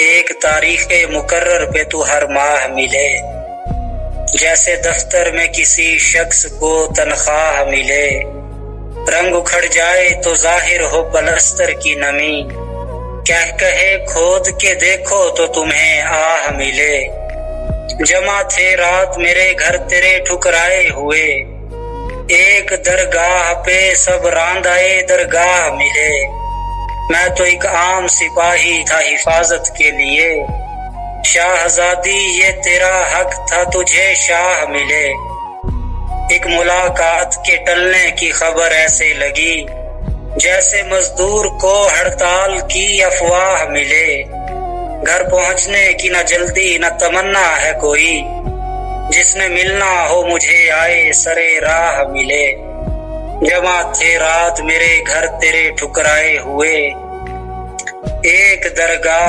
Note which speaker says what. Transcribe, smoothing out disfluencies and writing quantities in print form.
Speaker 1: ایک تاریخ مقرر پہ تو ہر ماہ ملے، جیسے دفتر میں کسی شخص کو تنخواہ ملے، رنگ اکھڑ جائے تو ظاہر ہو پلستر کی نمی، کہے کھود کے دیکھو تو تمہیں آہ ملے، جمع تھے رات میرے گھر تیرے ٹھکرائے ہوئے، ایک درگاہ پہ سب راندائے درگاہ ملے، میں تو ایک عام سپاہی تھا حفاظت کے لیے، شاہزادی یہ تیرا حق تھا تجھے شاہ ملے، ایک ملاقات کے ٹلنے کی خبر ایسے لگی جیسے مزدور کو ہڑتال کی افواہ ملے، گھر پہنچنے کی نہ جلدی نہ تمنا ہے کوئی، جس نے ملنا ہو مجھے آئے سرے راہ ملے، جمع تھے رات میرے گھر تیرے ٹھکرائے ہوئے، ایک درگاہ